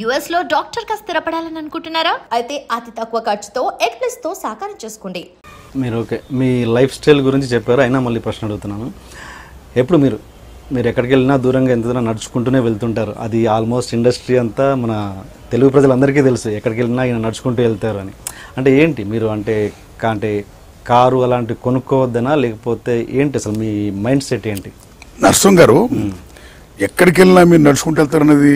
US లో doctor గా స్థిరపడాలని అనుకుంటున్నారా? అయితే అతి తక్కువ ఖర్చుతో ఎగ్ప్లస్ తో సాకారం చేసుకోండి. మీరు ఓకే మీ లైఫ్ స్టైల్ గురించి చెప్పారు, అయినా మళ్ళీ ప్రశ్న అడుగుతున్నాను. ఎప్పుడు మీరు ఎక్కడికి వెళ్ళినా దూరంగా ఎంత దూరం నడుచుకుంటూనే వెళ్తుంటారు. అది ఆల్మోస్ట్ ఇండస్ట్రీ అంతా మన తెలుగు ప్రజలందరికీ తెలుసు, ఎక్కడికి వెళ్ళినా ఈయన నడుచుకుంటూ వెళ్తారు అని. అంటే ఏంటి మీరు అంటే కారు అలాంటివి కొనుక్కోవద్దనా, లేకపోతే ఏంటి అసలు మీ మైండ్ సెట్ ఏంటి? నరసింహ గారు, ఎక్కడికి వెళ్ళినా మీరు నడుచుకుంటూ వెళ్తారన్నది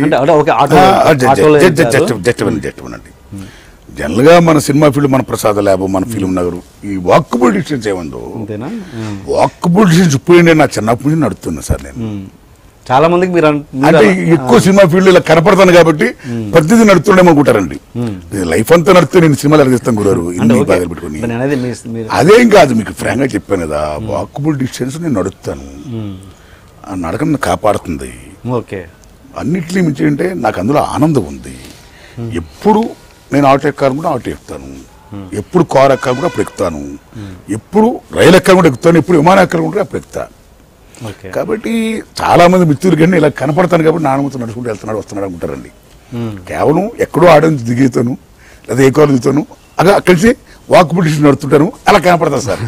జట్టమనండి. జనరల్గా మన సినిమా ఫీల్డ్, మన ప్రసాద ల్యాబ్, మన ఫిల్మ్ నగరు, ఈ వాకబుల్ డిస్టెన్స్ ఏముందో, వాకబుల్ డిస్టెన్స్ ఇప్పుడు నా చిన్నప్పటి నుంచి నడుతున్నా సార్. నేను చాలా మందికి మీరు అంటే ఎక్కువ సినిమా ఫీల్డ్ ఇలా కనపడతాను కాబట్టి ప్రతిదీ నడుతుండేమో అనుకుంటారండి. లైఫ్ అంతా నడుతూ నేను సినిమాలు అడిగిస్తాను గురారు ఇన్ని బాధలు పెట్టుకుని. అదేం కాదు, మీకు ఫ్రాంక్ గా చెప్పాను కదా, వాకబుల్ డిస్టెన్స్ నేను నడుస్తాను. ఆ నడకను కాపాడుతుంది. అన్నిటినీ మించి అంటే నాకు అందులో ఆనందం ఉంది. ఎప్పుడు నేను ఆటో ఎక్కాలనుకుంటే ఆటో ఎక్కుతాను, ఎప్పుడు కారు ఎక్కాలనుకుంటే అప్పుడు ఎక్కుతాను, ఎప్పుడు రైలు ఎక్కాలనుకుంటే ఎక్కుతాను, ఎప్పుడు విమానం ఎక్కాలనుకుంటే అప్పుడు ఎక్కుతా. కాబట్టి చాలా మంది మిత్రులు కానీ ఇలా కనపడతాను కాబట్టి నాన్నమ్మతో నడుచుకుంటూ వెళ్తున్నాడు వస్తున్నాడు అనుకుంటారండి. కేవలం ఎక్కడో ఆడని దిగుతాను, లేదా ఏ కారు దిగుతాను, అలా కలిసి వాకబుల్ డిస్టెన్స్ నడుతుంటాను, అలా కనపడతాను సార్.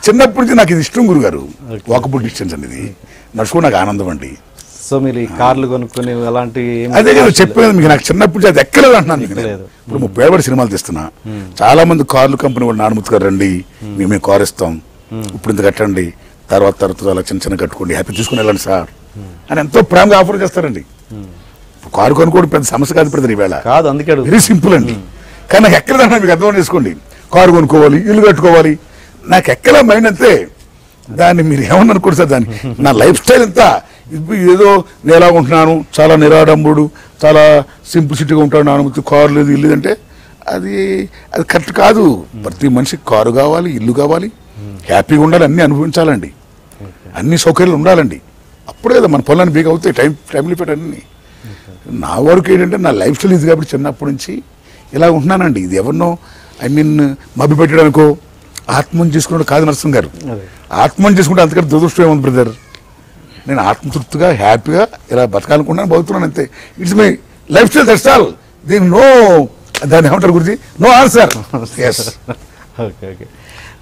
చిన్నప్పటి నుంచి నాకు ఇది ఇష్టం గురుగారు, వాకబుల్ డిస్టెన్స్ అనేది నడుచుకో నాకు ఆనందం అండి. సో మీరు ఈ కార్లు కొనుక్కుని అలాంటి అదే కదా చెప్పేది మీకు, నాకు చిన్నప్పటి నుంచి అది ఎక్కలేదు అంటున్నాను. ఇప్పుడు 30 ఏళ్ళ సినిమాలు తీస్తున్నా, చాలా మంది కార్లు కంపెనీ వాళ్ళు నాన్నమూర్తి గారు రండి మేము కారు ఇస్తాం, ఇప్పుడు ఇంత కట్టండి, తర్వాత అలా చిన్న చిన్న కట్టుకోండి, హ్యాపీ చూసుకుని వెళ్ళండి సార్ అని ఎంతో ప్రేమగా ఆఫర్ చేస్తారండి. కారు కొనుక్కోవడం పెద్ద సమస్య కాదు పెడతారు ఈవేళ, కాదు, అందుకే వెరీ సింపుల్ అండి. కానీ నాకు ఎక్కలేదన్నా మీకు అర్థం చేసుకోండి, కారు కొనుక్కోవాలి, ఇల్లు కట్టుకోవాలి, నాకు ఎక్కలే మైండ్ అంతే. దాన్ని మీరు ఏమన్నా అనుకోండి సార్, దాన్ని నా లైఫ్ స్టైల్ అంతా ఏదో నేను ఎలా ఉంటున్నాను, చాలా నిరాడంబుడు, చాలా సింప్లిసిటీగా ఉంటాడు, నానుమతి కారు లేదు ఇల్లు అంటే అది కరెక్ట్ కాదు. ప్రతి మనిషికి కారు కావాలి, ఇల్లు కావాలి, హ్యాపీగా ఉండాలి, అన్నీ అనుభవించాలండి, అన్ని సౌకర్యాలు ఉండాలండి. అప్పుడే కదా మన పనులను బీగా అవుతాయి, టైం లిమిట్ అన్నీ. నా వరకు ఏంటంటే నా లైఫ్ స్టైల్ ఇది కాబట్టి చిన్నప్పటి నుంచి ఇలా ఉంటున్నానండి. ఇది ఎవరినో మభ్య పెట్టడానికో ఆత్మహత్య చేసుకున్నాడు కాదు నరసింహ గారు. ఆత్మహత్య చేసుకుంటే అంతకంటే దురదృష్టం ఏముంది బ్రదర్. నేను ఆత్మతృప్తిగా హ్యాపీగా ఇలా బతకాలనుకుంటున్నాను, బతుకుతున్నాను అంతే. It's my life style, that's all. దాన్ని ఏమంటారు గురించి నో ఆన్సర్. ఎస్. ఓకే.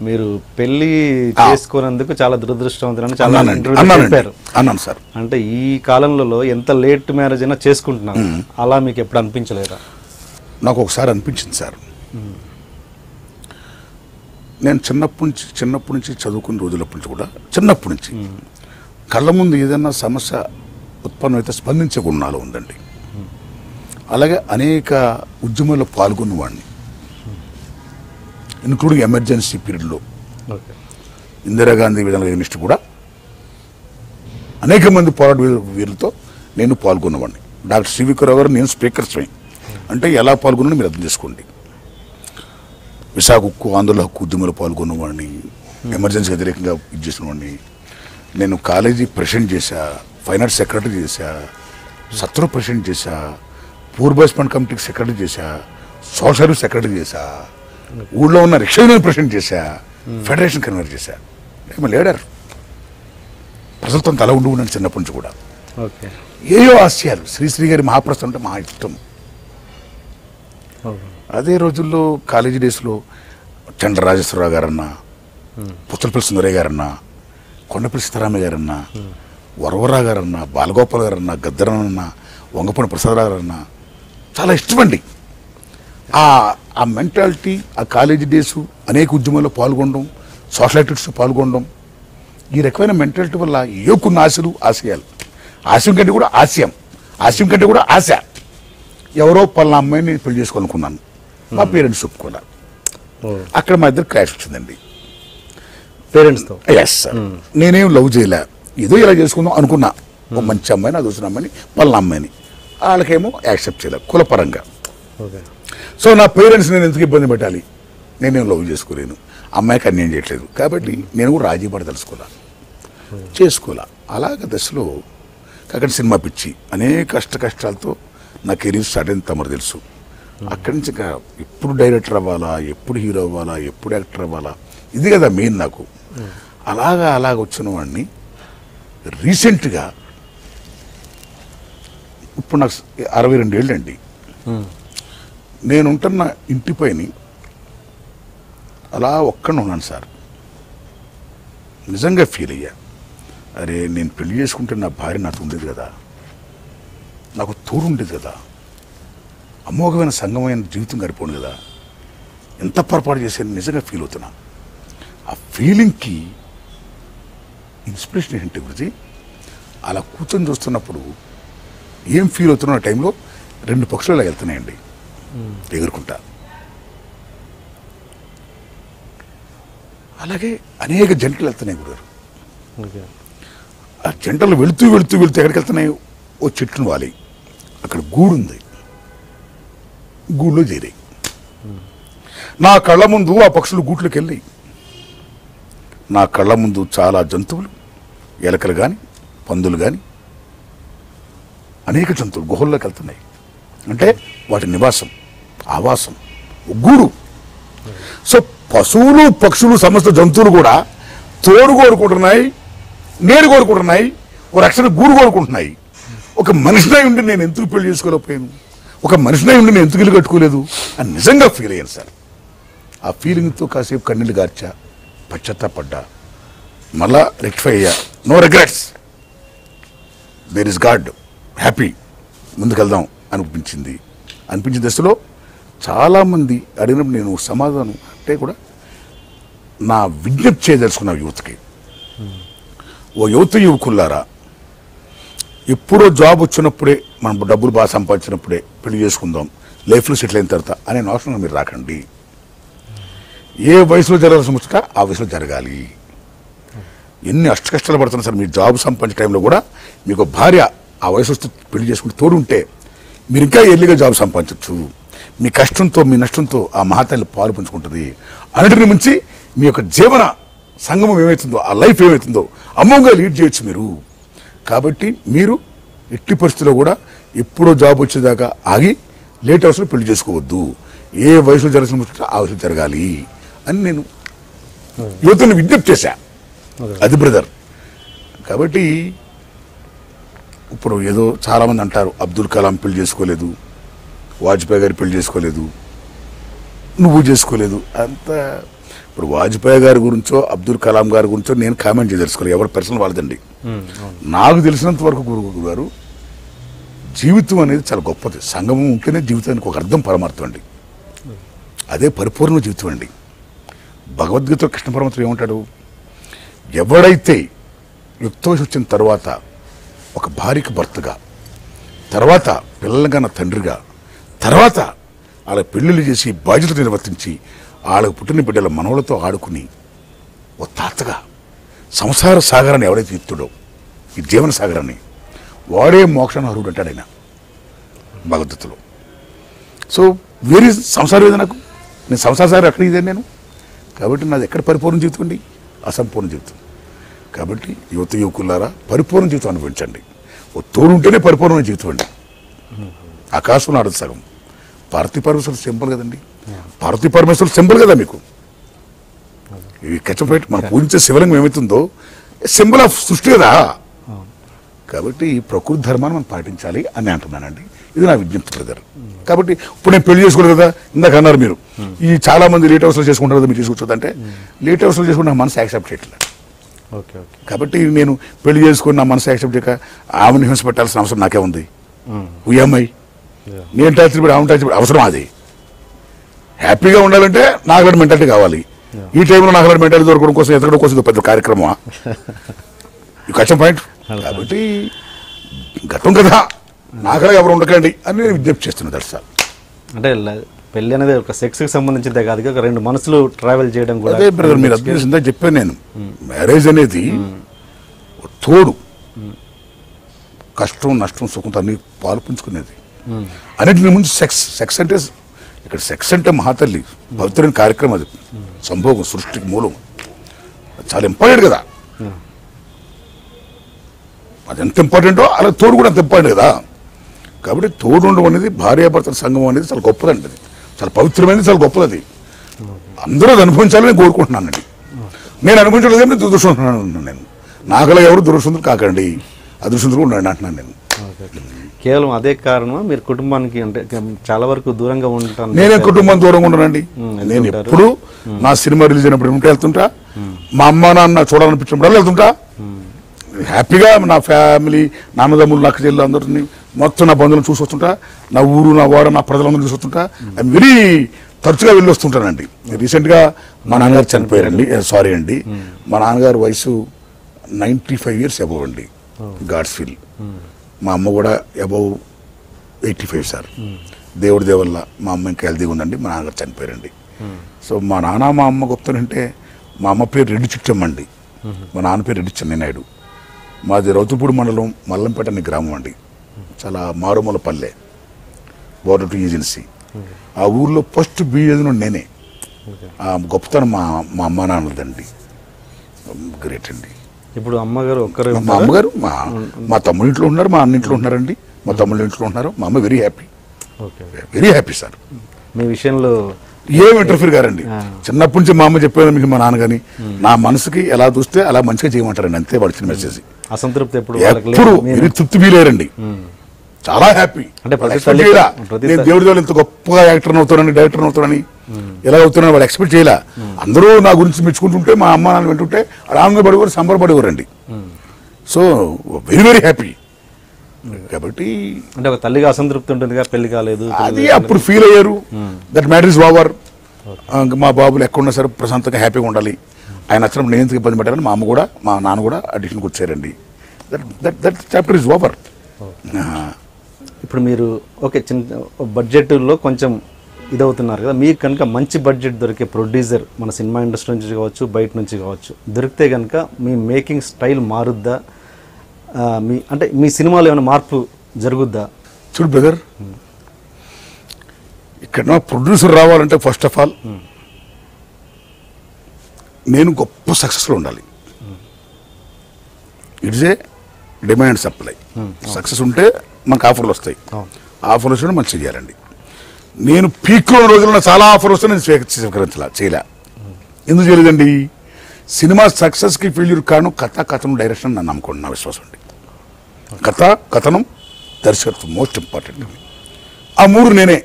మీరు పెళ్లి చేసుకోనందుకు చాలా దురదృష్టవంతులని చాలా అన్నాను సార్. అంటే ఈ కాలంలో ఎంత లేట్ మ్యారేజ్ అయినా చేసుకుంటున్నాను, అలా మీకు ఎప్పుడు అనిపించలేదా? నాకు ఒకసారి అనిపించింది సార్. నేను చిన్నప్పటి నుంచి చదువుకున్న రోజులప్పటి నుంచి కూడా, చిన్నప్పటి నుంచి కళ్ళ ముందు ఏదైనా సమస్య ఉత్పన్నమైతే స్పందించే గుణాలు ఉందండి. అలాగే అనేక ఉద్యమాల్లో పాల్గొన్నవాడిని, ఇంక్లూడింగ్ ఎమర్జెన్సీ పీరియడ్లో ఇందిరాగాంధీ విధాన యూనివర్సిటీ కూడా అనేక మంది పోరాట వీరులతో నేను పాల్గొన్నవాడిని. డాక్టర్ శ్రీవిక్రరావు గారు, నేను స్పీకర్స్మే. అంటే ఎలా పాల్గొన్నా మీరు అర్థం చేసుకోండి. విశాఖ హక్కు, ఆంధ్రుల హక్కు ఉద్యమంలో పాల్గొన్నవాడిని, ఎమర్జెన్సీ వ్యతిరేకంగా ఇది చేసినవాడిని. నేను కాలేజీ ప్రెసిడెంట్ చేశా, ఫైనాన్స్ సెక్రటరీ చేశా, సత్ర ప్రెసిడెంట్ చేశా, పూర్ బాయ్స్ ఫండ్ కమిటీకి సెక్రటరీ చేశా, సోషల్ సర్వీస్ సెక్రటరీ చేశా, ఊళ్ళో ఉన్న రిక్షా యూనియన్ ప్రెసిడెంట్ చేశా, ఫెడరేషన్ కన్వీనర్ చేశా. ఏమో లీడర్, ప్రజలతో తల ఉండి ఉన్నాను చిన్నప్పటి నుంచి కూడా. ఏయో ఆశయాలు. శ్రీశ్రీ గారి మహాప్రస్థం అంటే మహా ఇష్టం. అదే రోజుల్లో కాలేజీ డేస్లో చంద్ర రాజేశ్వరరావు గారన్నా, పుచ్చలపల్లి సుందరయ్య గారన్నా, కొండపల్లి సీతారామయ్య గారన్నా, వరవరా గారన్నా, బాలగోపాల్ గారన్నా, గద్దరన్నా, వంగపూడి ప్రసాదరావు గారన్నా చాలా ఇష్టమండి. ఆ మెంటాలిటీ, ఆ కాలేజీ డేసు, అనేక ఉద్యమాల్లో పాల్గొనడం, సోషల్ యాక్టివిటీస్లో పాల్గొనడం, ఈ రకమైన మెంటాలిటీ వల్ల ఏ కొన్ని ఆశలు, ఆశయాలు, ఆశయం కంటే కూడా ఆశయం, ఆశయం కంటే కూడా ఆశ. ఎవరో పలానా అమ్మాయిని పెళ్లి చేసుకోవాలనుకున్నాను, మా పేరెంట్స్ ఒప్పుకోలే. అక్కడ మా ఇద్దరు క్రాష్ వచ్చిందండి పేరెంట్స్తో. Yes sir. నేనేం లవ్ చేయలే, ఏదో ఇలా చేసుకుందాం అనుకున్నా. ఓ మంచి అమ్మాయిని, అది వచ్చిన అమ్మాయిని, పలానా అమ్మాయిని. వాళ్ళకేమో యాక్సెప్ట్ చేయలే కులపరంగా. సో నా పేరెంట్స్ నేను ఎందుకు ఇబ్బంది పెట్టాలి, నేనేం లవ్ చేసుకోలేను, అమ్మాయికి అన్యాయం చేయట్లేదు కాబట్టి నేను కూడా రాజీ పడి చేసుకోలే. అలాగ దశలో అక్కడ సినిమా పిచ్చి, అనేక కష్టాలతో నా కెరీర్ స్టార్ట్ అయింది, తమరు తెలుసు. అక్కడి నుంచి ఎప్పుడు డైరెక్టర్ అవ్వాలా, ఎప్పుడు హీరో అవ్వాలా, ఎప్పుడు యాక్టర్ అవ్వాలా, ఇది కదా మెయిన్ నాకు. అలాగ వచ్చిన వాడిని రీసెంట్గా ఇప్పుడు నాకు 62 ఏళ్ళండి. నేనుంటున్న ఇంటిపైన అలా ఒక్కడిని ఉన్నాను సార్. నిజంగా ఫీల్ అయ్యా, అరే నేను పెళ్లి చేసుకుంటే నా భార్య నాతో ఉండేది కదా, నాకు తోడు ఉండేది కదా, అమోఘమైన సంగమైన జీవితం గడిపోను కదా, ఎంత పొరపాటు చేశాను నిజంగా ఫీల్ అవుతున్నా. ఆ ఫీలింగ్కి ఇన్స్పిరేషన్ ఏంటి గురించి అలా కూర్చొని చూస్తున్నప్పుడు ఏం ఫీల్ అవుతున్నా ఆ టైంలో 2 పక్షులు అలా వెళ్తున్నాయండి ఎగురుకుంటా. అలాగే అనేక జంటలు వెళ్తున్నాయి గురుగారు. ఆ జంటలు వెళుతూ వెళుతూ వెళుతూ ఎక్కడికి వెళ్తున్నాయి, ఓ చెట్టును వాలి అక్కడ గూడు ఉంది, గూడులో చేరాయి. నా కళ్ళ ముందు ఆ పక్షులు గూట్లోకి వెళ్ళి నా కళ్ళ ముందు చాలా జంతువులు, ఎలకలు కానీ పందులు కానీ అనేక జంతువులు గుహల్లోకి వెళ్తున్నాయి. అంటే వాటి నివాసం, ఆవాసం, గూడు. సో పశువులు పక్షులు సమస్త జంతువులు కూడా తోడు కోరుకుంటున్నాయి, నీరు కోరుకుంటున్నాయి, ఓ రక్షణ గూడు కోరుకుంటున్నాయి. ఒక మనిషినై ఉండి నేను ఎందుకు పెళ్లి చేసుకోలేకపోయాను, ఒక మనిషినై ఉండి నేను ఎందుకు ఇల్లు కట్టుకోలేదు అని నిజంగా ఫీల్ అయ్యాను సార్. ఆ ఫీలింగ్తో కాసేపు కన్నీళ్ళు గార్చా, పశ్చాత్తాపడ్డా, మళ్ళా రెక్టిఫై అయ్యా. No regrets, there is God, happy, ముందుకెళ్దాం అనిపించింది. అనిపించిన దశలో చాలామంది అడిగినప్పుడు నేను సమాధానం అంటే కూడా నా విజ్ఞప్తి చేయదలుచుకున్న యువతకి, ఓ యువకుల్లారా, ఎప్పుడో జాబ్ వచ్చినప్పుడే మనం డబ్బులు బాగా సంపాదించినప్పుడే పెళ్లి చేసుకుందాం, లైఫ్లో సెటిల్ అయిన తర్వాత అనే అవసరం మీరు రాకండి. ఏ వయసులో జరగాల్సిన ముచ్చట ఆ వయసులో జరగాలి. ఎన్ని కష్టాలు పడుతున్నా సార్, మీరు జాబ్ సంపాదించే టైంలో కూడా మీకు భార్య ఆ వయసు వస్తే పెళ్లి చేసుకుంటే తోడు ఉంటే మీరు ఇంకా ఎర్లీగా జాబ్ సంపాదించవచ్చు. మీ కష్టంతో మీ నష్టంతో ఆ మహాతల్లి పాలు పంచుకుంటుంది. అన్నిటిని మించి మీ యొక్క జీవన సంగమం ఏమవుతుందో, ఆ లైఫ్ ఏమవుతుందో అమోఘంగా లీడ్ చేయొచ్చు మీరు. కాబట్టి మీరు ఎట్టి పరిస్థితుల్లో కూడా ఎప్పుడో జాబ్ వచ్చేదాకా ఆగి లేట్ అవర్స్లో పెళ్లి చేసుకోవద్దు. ఏ వయసులో జరగాల్సిన ముచ్చట ఆ వయసులో జరగాలి అని నేను యువతను విజ్ఞప్తి చేశా. అది బ్రదర్. కాబట్టి ఇప్పుడు ఏదో చాలామంది అంటారు అబ్దుల్ కలాం పెళ్లి చేసుకోలేదు, వాజ్పేయి గారు పెళ్లి చేసుకోలేదు, నువ్వు చేసుకోలేదు అంత. ఇప్పుడు వాజ్పేయి గారి గురించో అబ్దుల్ కలాం గారి గురించో నేను కామెంట్ చేయదలుచుకోలేదు, ఎవరి పర్సనల్ వాళ్ళదండి. నాకు తెలిసినంత వరకు గురువు గారు, జీవితం అనేది చాలా గొప్పది. సంగమం ఉంటేనే జీవితానికి ఒక అర్థం, పరమార్థం అండి. అదే పరిపూర్ణ జీవితం అండి. భగవద్గీతలో కృష్ణ పరమాత్ముడు ఏమంటాడు, ఎవడైతే యుక్త వయసు వచ్చిన తర్వాత ఒక భార్యకి భర్తగా, తర్వాత పిల్లలుగా నా తండ్రిగా, తర్వాత వాళ్ళ పెళ్లిళ్ళు చేసి బాధ్యతలు నిర్వర్తించి వాళ్ళకు పుట్టిన బిడ్డల మనవలతో ఆడుకుని ఓ తాతగా సంసార సాగరాన్ని ఎవరైతే ఎత్తుడో, ఈ జీవన సాగరాన్ని, వాడే మోక్షాన్ని అర్హుడు అంటాడు ఆయన భగవద్గీతలో. సో వేరే సంసారం ఏదో నాకు, నేను సంసార సాగరం ఎక్కడ ఇదే నేను. కాబట్టి నాది ఎక్కడ పరిపూర్ణ జీవితం అండి, అసంపూర్ణ జీవితం. కాబట్టి యువకులారా, పరిపూర్ణ జీవితం అనుభవించండి. ఓ తోడు ఉంటేనే పరిపూర్ణమైన జీవితం అండి. ఆకాశంలో ఆడదు సగం. పార్వతీ పరమేశ్వరుడు సింబల్ కదండి, పార్వతీ పరమేశ్వరుడు సింబల్ కదా మీకు. ఈ కచ్చపేట మనం పూజించే శివలింగం ఏమవుతుందో సింబల్ ఆఫ్ సృష్టి కదా. కాబట్టి ఈ ప్రకృతి ధర్మాన్ని మనం పాటించాలి అని అంటున్నానండి. ఇది నా విజ్ఞప్తి బ్రదర్. కాబట్టి ఇప్పుడు నేను పెళ్లి చేసుకోలేదు కదా, ఇందాక అన్నారు మీరు, ఈ చాలా మంది లేట్ హౌస్లో చేసుకుంటారు కదా, మీరు తీసుకొచ్చదు అంటే లేట్ హౌస్లో చేసుకుని నా మనసు యాక్సెప్ట్ చేయట్లేదు. కాబట్టి నేను పెళ్లి చేసుకుని నా మనసు యాక్సెప్ట్ చేయక ఆమెను హింస పెట్టాల్సిన అవసరం నాకే ఉంది. ఉయ్యమ్మాయి నేను టార్చర్ పెట్టి ఆమె టార్చర్ పెట్టి అవసరం అది. హ్యాపీగా ఉండాలంటే నాకు అలాంటి మెంటాలిటీ కావాలి. ఈ టైంలో నాకు అలాంటి మెంటాలిటీ దొరకడం కోసం ఎతకడం కోసం పెద్ద కార్యక్రమం కష్టం పాయింట్. కాబట్టి గతం కదా, నాకలా ఎవరు ఉండకండి అని నేను విజ్ఞప్తి చేస్తున్నాను. దర్శనం అంటే పెళ్లి అనేది ఒక సెక్స్కి సంబంధించిందే కాదు, ఒక రెండు మనసులు ట్రావెల్ చేయడం కూడా. అదే బ్రదర్, మీరు అర్థం చేసిందా చెప్పాను నేను. మ్యారేజ్ అనేది తోడు, కష్టం నష్టం సుఖంతో అన్ని పాలు పంచుకునేది. అన్నింటిని ముందు సెక్స్ అంటే, ఇక్కడ సెక్స్ అంటే మహాతల్లి పవిత్రమైన కార్యక్రమం, అది సంభోగం, సృష్టికి మూలం, చాలా ఇంపార్టెంట్ కదా. అది ఎంత ఇంపార్టెంటో అలా తోడు కూడా అంత ఇంపార్టెంట్ కదా. కాబట్టి తోడు ఉండడం అనేది, భార్యాభర్తల సంగమం అనేది చాలా గొప్పదండి. అది చాలా పవిత్రమైనది, చాలా గొప్పది. అది అందరూ అది అనుభవించాలని కోరుకుంటున్నానండి. నేను అనుభవించలేదు, నేను దురదృష్టం. నేను నాకలా ఎవరు దురదృష్టంతులు కాకండి, అదృష్టంతులు ఉండండి అంటున్నాను నేను. కేవలం అదే కారణమా మీరు కుటుంబానికి అంటే చాలా వరకు దూరంగా ఉంటాను? నేనే కుటుంబం దూరంగా ఉంటానండి. నేను ఎప్పుడు నా సినిమా రిలీజ్ అయినప్పుడు ఉంటే వెళ్తుంటా, మా అమ్మ నాన్న చూడాలనిపించినప్పుడు వెళ్తుంటా. హ్యాపీగా నా ఫ్యామిలీ, నాన్నదమ్ములు, నాకు చెల్లు అందరినీ మొత్తం నా బంధువులను చూసి వస్తుంటా. నా ఊరు, నా వాడ, నా ప్రజలందరూ చూసి వస్తుంటా. ఐఎమ్ వెరీ తరచుగా వెళ్ళి వస్తుంటానండి. రీసెంట్గా మా నాన్నగారు చనిపోయారండి. సారీ అండి, మా నాన్నగారు వయసు 95 years అబౌవ్ అండి, గాడ్స్ ఫీల్. మా అమ్మ కూడా అబౌవ్ 85 సార్. దేవుడి దేవల్ల మా అమ్మ ఇంకా హెల్తీగా ఉందండి. మా నాన్నగారు చనిపోయారండి. సో మా నాన్న మా అమ్మ గొప్పతనంటే, మా అమ్మ పేరు రెడ్డి చిట్టమ్మ అండి, మా నాన్న పేరు రెడ్డి చెన్నైనాయుడు. మాది రౌతుపూడి మండలం మల్లంపేట అనే గ్రామం అండి, చాలా మారుమూల పల్లె, బోర్డర్ టు ఏజెన్సీ. ఆ ఊర్లో ఫస్ట్ బీఏదిన నేనే. ఆ గొప్పతనం మా అమ్మ నాన్నదండి, గ్రేట్ అండి. ఇప్పుడు అమ్మగారు ఒక్కరే? మా అమ్మగారు మా తమ్ముడి ఇంట్లో ఉన్నారు, మా అన్న ఇంట్లో ఉన్నారండి, మా తమ్ముళ్ళ ఇంట్లో ఉన్నారు. మా అమ్మ very happy, very happy sir. మీ విషయంలో ఏం ఇంటర్ఫీర్ గారండి. చిన్నప్పటి నుంచి మా అమ్మ చెప్పాను మీకు, మా నాన్నగాని నా మనసుకి ఎలా చూస్తే అలా మంచిగా చేయమంటారండి, అంతే వచ్చిన మెసేజ్. అసంతృప్తి ఎప్పుడు మీరు తృప్తి ఫీలేరండి, చాలా హ్యాపీ. అంటే నేను దేవుడి వాళ్ళు ఇంత గొప్పగా యాక్టర్ అవుతానని, డైరెక్టర్ అవుతానని, ఎలా అవుతానని వాళ్ళు ఎక్స్పెక్ట్ చేయలే. అందరూ నా గురించి మెచ్చుకుంటుంటే, మా అమ్మ నాన్న వింటుంటే ఆనందపడేవారు, సంబరపడేవారండి. So very very happy. కాబట్టి అంటే ఒక తల్లిగా అసంతృప్తి ఉంటుంది, పెళ్లి కాలేదు అది అప్పుడు ఫీల్ అయ్యారు. That matter is over. మా బాబులు ఎక్కడున్నా సరే ప్రశాంతంగా హ్యాపీగా ఉండాలి, ఆయన నచ్చినప్పుడు నేను ఎందుకు ఇబ్బంది పెట్టాలని మా అమ్మ కూడా, మా నాన్న కూడా అడిషన్కి వచ్చారండి. That chapter is over. ఇప్పుడు మీరు ఓకే చిన్న బడ్జెట్లో కొంచెం ఇదవుతున్నారు కదా, మీకు కనుక మంచి బడ్జెట్ దొరికే ప్రొడ్యూసర్ మన సినిమా ఇండస్ట్రీ నుంచి కావచ్చు, బయట నుంచి కావచ్చు, దొరికితే కనుక మీ మేకింగ్ స్టైల్ మారుద్దా? అంటే మీ సినిమాలో ఏమైనా మార్పు జరుగుద్దా? చూడు బ్రదర్, ఇక్కడ ప్రొడ్యూసర్ రావాలంటే ఫస్ట్ ఆఫ్ ఆల్ నేను గొప్ప సక్సెస్లో ఉండాలి. It's a demand supply. Success ఉంటే మనకు ఆఫర్లు వస్తాయి, ఆఫర్లు వస్తే మనం చేయాలండి. నేను పీక్లో రోజుల్లో చాలా ఆఫర్లు వస్తే నేను చేయలే. ఎందుకు చేయలేదండి? సినిమా సక్సెస్కి ఫెయిల్యూర్ కారణం కథ, కథనం, డైరెక్షన్ నన్ను నమ్ముకోండి, నా విశ్వాసం అండి. కథ, కథనం, దర్శకత్వం మోస్ట్ ఇంపార్టెంట్. ఆ మూడు నేనే.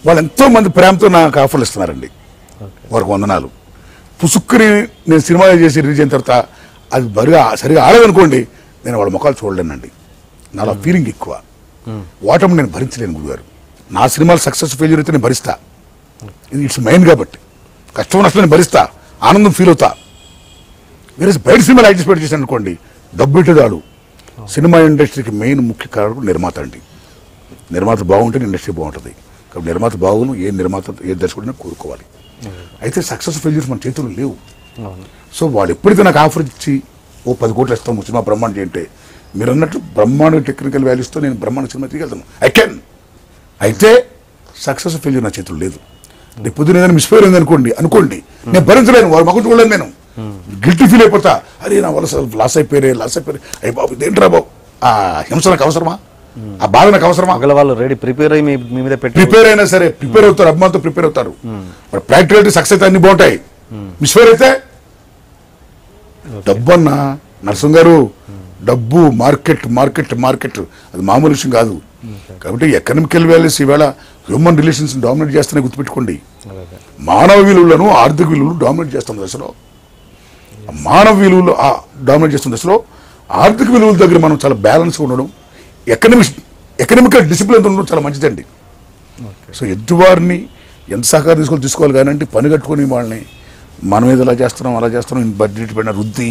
వాళ్ళు ఎంతోమంది ప్రేమతో నాకు ఆఫర్లు ఇస్తున్నారండి, వారికి వందనాలు. పుసుక్కుని నేను సినిమా చేసి రిలీజ్ అయిన తర్వాత అది సరిగా ఆడదనుకోండి, నేను వాళ్ళ ముఖాలు చూడలేనండి. నాలో ఫీలింగ్ ఎక్కువ. ఓటమి నేను భరించలేను గురుగారు. నా సినిమాలు సక్సెస్ ఫెయిల్యూర్ అయితే నేను భరిస్తా, ఇది ఇట్స్ మైండ్ కాబట్టి. కష్టం నష్టం నేను భరిస్తా, ఆనందం ఫీల్ అవుతా. వేరే బయట సినిమాలు యాక్టిస్పేట్ చేశాను అనుకోండి, డబ్బుదాడు. సినిమా ఇండస్ట్రీకి మెయిన్ ముఖ్య కారణం నిర్మాత అండి. నిర్మాత బాగుంటే ఇండస్ట్రీ బాగుంటుంది. కాబట్టి నిర్మాత బాగును, ఏ నిర్మాత ఏ దర్శకుడినా కోరుకోవాలి. అయితే సక్సెస్ ఫెయిల్యూర్స్ మన చేతులు లేవు. సో వాళ్ళు ఎప్పుడైతే నాకు ఆఫర్ ఇచ్చి 10 కోట్లు ఇస్తాము సినిమా బ్రహ్మాండం అంటే, మీరు అన్నట్టు బ్రహ్మాండ టెక్నికల్ వాల్యూస్తో నేను బ్రహ్మాండ సినిమా తీయగలుగుతాను, ఐ కెన్. అయితే సక్సెస్ ఫెయిల్యూర్ నా చేతులు లేదు. రేపు పొద్దున ఏదైనా మిస్ఫైర్ అయింది అనుకోండి, నేను భరించలేను, వారు మగ చూడలేను, నేను గిల్టీ ఫీల్ అయిపోతా. అరే నా వల్ల లాస్ అయిపోయారే అయ్యి బాబు ఇదేంట్రా బాబు, ఆ హింస నాకు అవసరమా, ఆ బాధ నాకు అవసరమా? వాళ్ళు రెడీ ప్రిపేర్ అయ్యి మీ మీద ప్రిపేర్ అయినా సరే ప్రిపేర్ అవుతారు, అభిమానంతో ప్రిపేర్ అవుతారు. మరి ప్రాక్టికాలిటీ సక్సెస్ అయితే అన్ని బాగుంటాయి, మిస్ఫైర్ అయితే డబ్బు అన్న నరసింహ గారు, డబ్బు మార్కెట్ మార్కెట్ మార్కెట్ అది మామూలు విషయం కాదు. కాబట్టి ఎకనామికల్ వాల్యూస్ ఈవేళ హ్యూమన్ రిలేషన్స్ డామినేట్ చేస్తానే గుర్తుపెట్టుకోండి. మానవ విలువలను ఆర్థిక విలువలు డామినేట్ చేస్తున్న దశలో, మానవ విలువలు డామినేట్ చేస్తున్న దశలో ఆర్థిక విలువల దగ్గర మనం చాలా బ్యాలెన్స్గా ఉండడం, ఎకనామికల్ డిసిప్లిన్ ఉండడం చాలా మంచిదండి. సో ఎదుటివారిని ఎంత సహకారం తీసుకోవాలి కానీ పని కట్టుకొని వాళ్ళని మనం ఏదో ఇలా చేస్తున్నాం అలా చేస్తున్నాం బడ్జెట్ పైన రుద్ది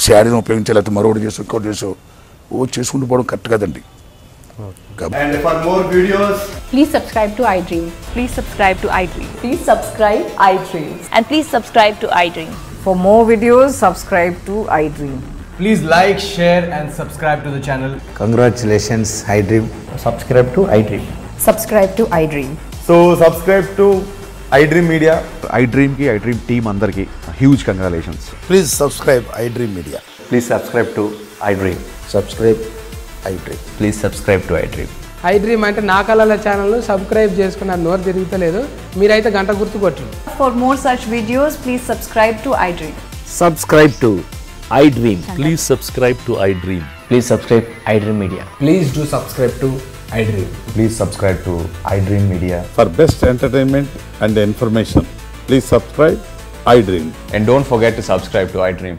శారీని ఉపయోగించాలి, లేకపోతే మరొకటి చేసి ఇంకోటి చేసో చేసుకుంటూ పోవడం కరెక్ట్ కదండి. And for more videos, please subscribe to iDream. Please subscribe to iDream. Please subscribe iDream. And please subscribe to iDream. For more videos, subscribe to iDream. please like, share and subscribe to the channel. Congratulations, iDream. Subscribe to iDream. Subscribe to iDream. So subscribe to iDream Media. iDream ki iDream team andarki huge congratulations. Please subscribe iDream Media. Please subscribe to iDream. Subscribe iDream. Please subscribe to iDream. iDream అంటే నా కళల ఛానల్ను subscribe చేసుకున్న నోరు తిరుగుతలేదు, మీరైతే గంట గుర్తు కొట్టండి. For more such videos, please subscribe to iDream. Subscribe to iDream. Please subscribe to iDream. Please subscribe iDream Media. Please do subscribe to iDream. Please subscribe to iDream Media. For best entertainment and information, please subscribe iDream. And don't forget to subscribe to iDream.